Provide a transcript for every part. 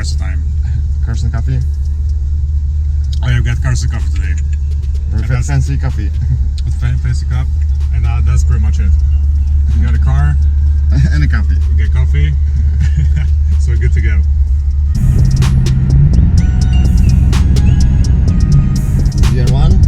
rest of the time. Carson coffee? Oh yeah, we got Carson coffee today. Fancy coffee. With fancy cup, and that's pretty much it. We got a car and a coffee. We get coffee, so we're good to go. Year one.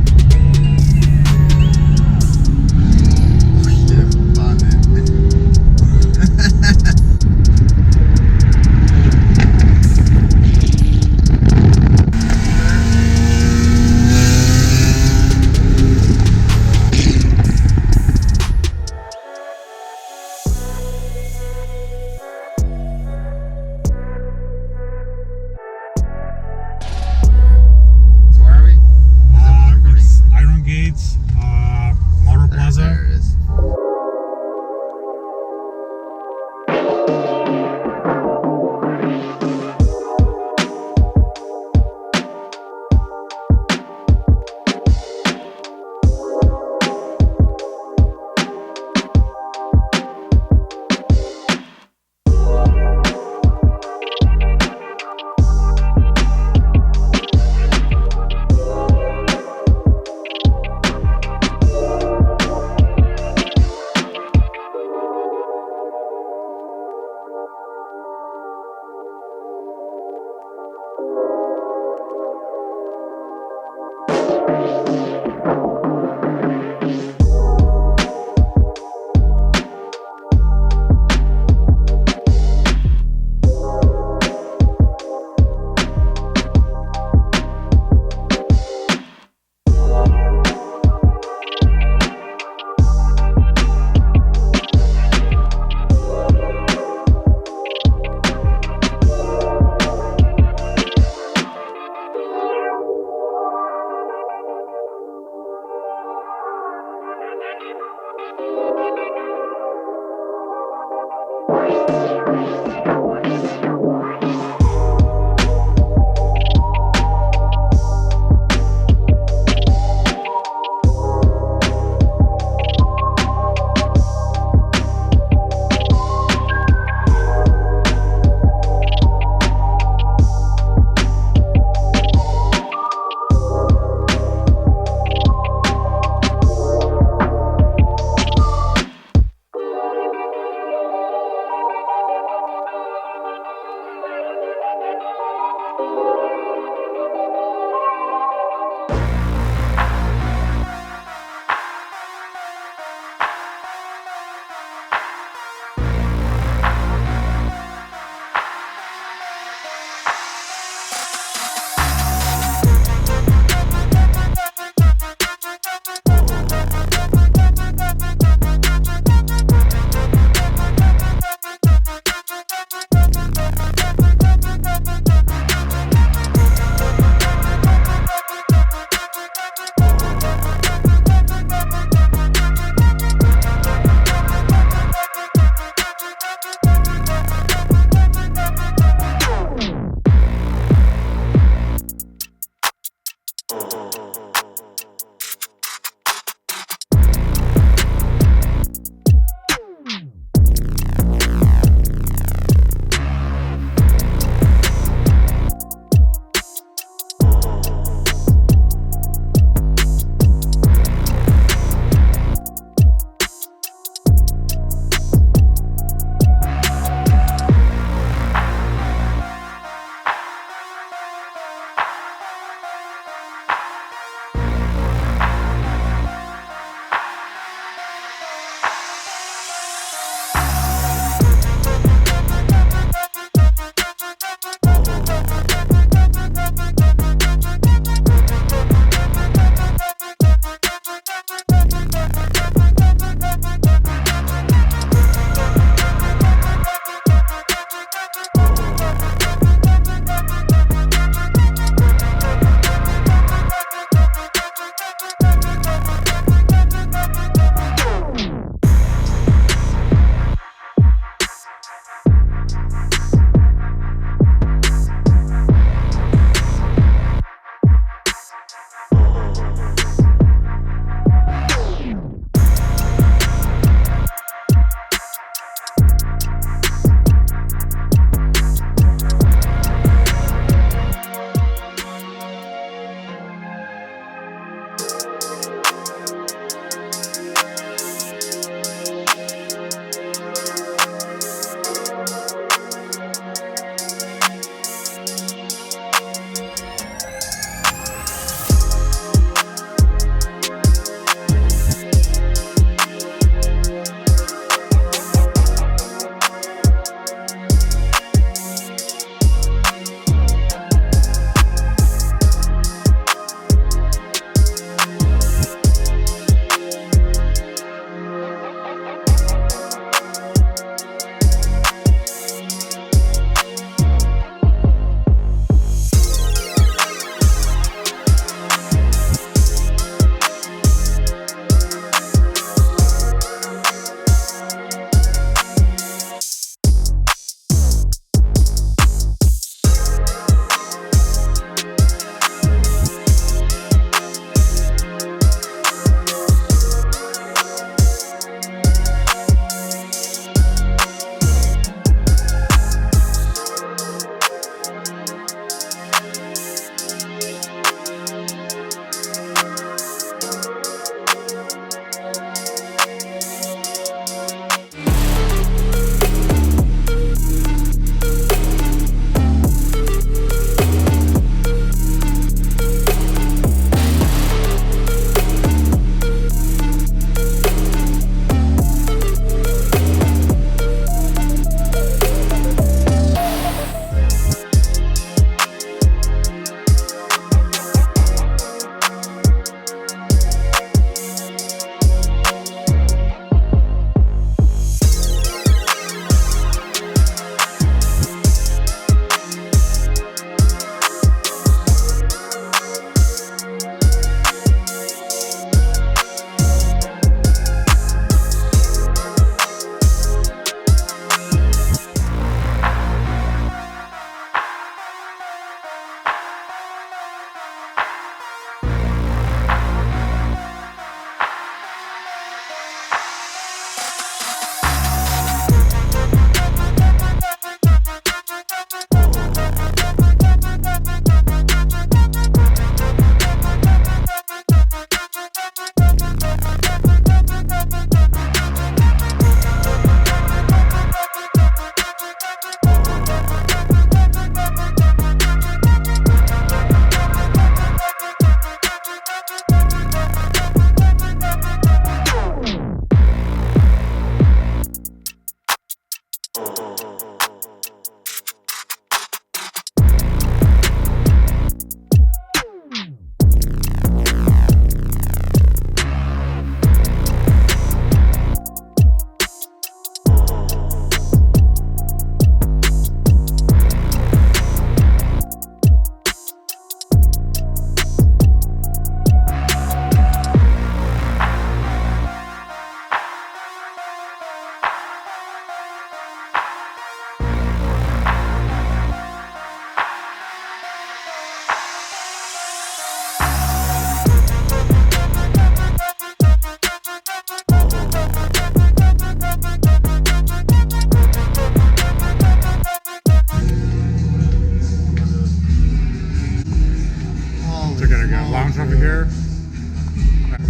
here.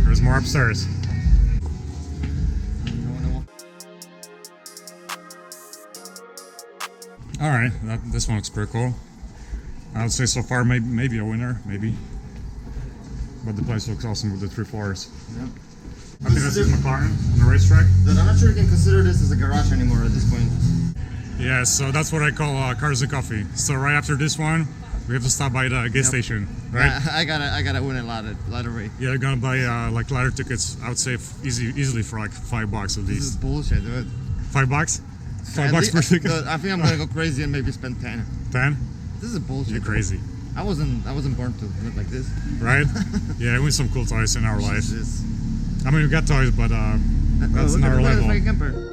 There's more upstairs. All right, this one looks pretty cool. I would say so far maybe a winner, maybe. But the place looks awesome with the 3 floors. Yep. I think that's McLaren on the racetrack. But I'm not sure you can consider this as a garage anymore at this point. Yeah, so that's what I call Cars and Coffee. So right after this one, we have to stop by the gas station, right? I gotta win a lottery. Yeah, you're gonna buy like ladder tickets. I would say easily for like $5 at This is least. bullshit, dude. $5? $5 per ticket. Dude, I think I'm gonna go crazy and maybe spend 10. 10? This is bullshit. You're crazy, I wasn't born to live like this. right? Yeah, we have some cool toys in our life. Jesus. I mean, we got toys, but that's Look another at level. this camper.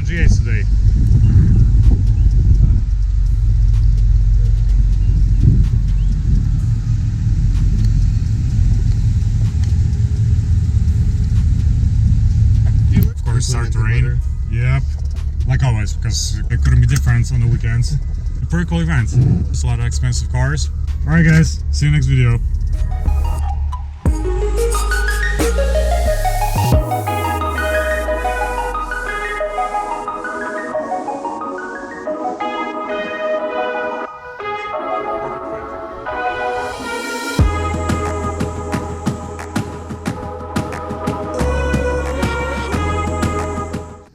GAs today. Of course, start to rain. Yep, like always, because it couldn't be different on the weekends. A pretty cool event. Just a lot of expensive cars. Alright guys, see you next video.